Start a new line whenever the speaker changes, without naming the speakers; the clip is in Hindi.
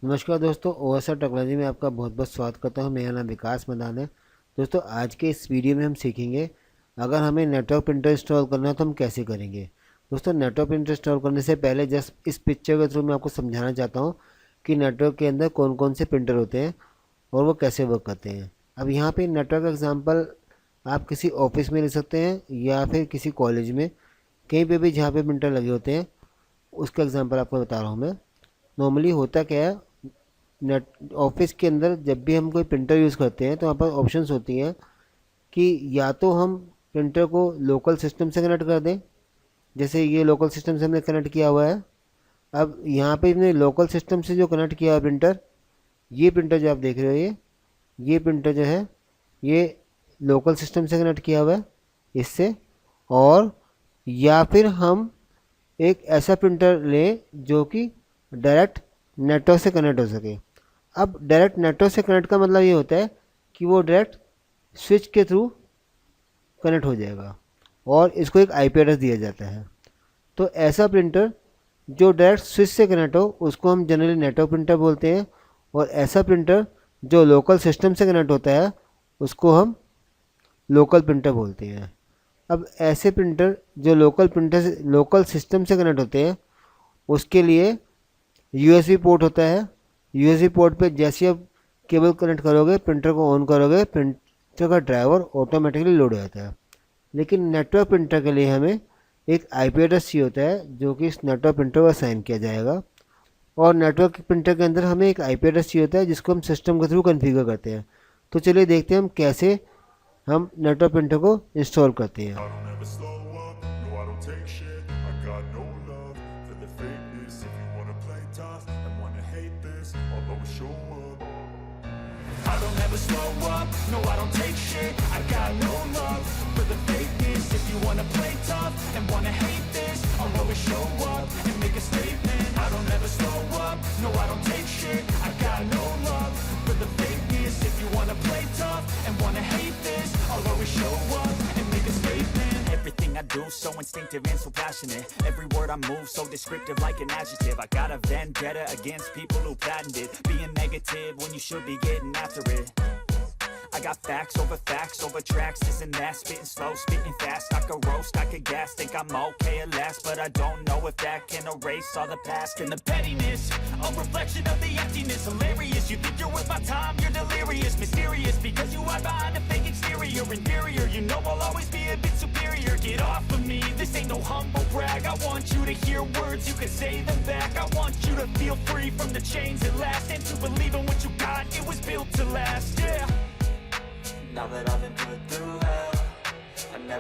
नमस्कार दोस्तों, ओएसआर टेक्नोलॉजी में आपका बहुत बहुत स्वागत करता हूं। मेरा नाम विकास मदान है। दोस्तों, आज के इस वीडियो में हम सीखेंगे अगर हमें नेटवर्क प्रिंटर इंस्टॉल करना है तो हम कैसे करेंगे। दोस्तों, नेटवर्क प्रिंटर इंस्टॉल करने से पहले जस्ट इस पिक्चर के थ्रू मैं आपको समझाना चाहता हूँ कि नेटवर्क के अंदर कौन कौन से प्रिंटर होते हैं और वो कैसे वर्क करते हैं। अब यहाँ पर नेटवर्क एग्जाम्पल आप किसी ऑफिस में ले सकते हैं या फिर किसी कॉलेज में, कहीं पर भी जहाँ पर प्रिंटर लगे होते हैं उसका एग्जाम्पल आपको बता रहा हूँ मैं। नॉर्मली होता क्या है, नेट ऑफिस के अंदर जब भी हम कोई प्रिंटर यूज़ करते हैं तो वहाँ पर ऑप्शंस होती हैं कि या तो हम प्रिंटर को लोकल सिस्टम से कनेक्ट कर दें, जैसे ये लोकल सिस्टम से हमने कनेक्ट किया हुआ है। अब यहाँ पे हमने लोकल सिस्टम से जो कनेक्ट किया है प्रिंटर, ये प्रिंटर जो आप देख रहे हो, ये प्रिंटर जो है ये लोकल सिस्टम से कनेक्ट किया हुआ है इससे। और या फिर हम एक ऐसा प्रिंटर लें जो कि डायरेक्ट नेटवर्क से कनेक्ट हो सके। अब डायरेक्ट नेटवर्क से कनेक्ट का मतलब ये होता है कि वो डायरेक्ट स्विच के थ्रू कनेक्ट हो जाएगा और इसको एक आईपी एड्रेस दिया जाता है। तो ऐसा प्रिंटर जो डायरेक्ट स्विच से कनेक्ट हो उसको हम जनरली नेटवर्क प्रिंटर बोलते हैं, और ऐसा प्रिंटर जो लोकल सिस्टम से कनेक्ट होता है उसको हम लोकल प्रिंटर बोलते हैं। अब ऐसे प्रिंटर जो लोकल सिस्टम से कनेक्ट होते हैं उसके लिए यूएसबी पोर्ट होता है। यूएसबी पोर्ट पे जैसे आप केबल कनेक्ट करोगे, प्रिंटर को ऑन करोगे, प्रिंटर का ड्राइवर ऑटोमेटिकली लोड हो जाता है। लेकिन नेटवर्क प्रिंटर के लिए हमें एक आईपी एड्रेस चाहिए होता है जो कि इस नेटवर्क प्रिंटर को असाइन किया जाएगा। और नेटवर्क प्रिंटर के अंदर हमें एक आईपी एड्रेस चाहिए होता है जिसको हम सिस्टम के थ्रू कन्फिगर करते हैं। तो चलिए देखते हैं हम कैसे हम नेटवर्क प्रिंटर को इंस्टॉल करते हैं।
I don't ever slow up, no I don't take shit. I got no love for the fakeness. If you wanna play tough and wanna hate this, I'll always show up and make a statement. I don't ever slow up, no I don't take shit. I got no love for the fakeness. If you wanna play tough and wanna hate this, I'll always show up and make a statement. Everything I do so instinctive and so passionate. Every word I move so descriptive like an adjective. I got a vendetta against people who patented being negative when you should be getting after it. I got facts over tracks, this and that. Spitting slow, spitting fast. I could roast, I could gas. Think I'm okay at last, but I don't know if that can erase all the past. And the pettiness, a reflection of the emptiness. Hilarious, you think you're worth my time, you're delirious. Mysterious, because you hide behind a fake exterior. Inferior, you know I'll always be a bit superior. Get off of me, this ain't no humble brag. I want you to hear words, you can say them back. I want you to feel free from the chains at last, and to believe in what you got, it was built to last, yeah. Now that I've been put through hell,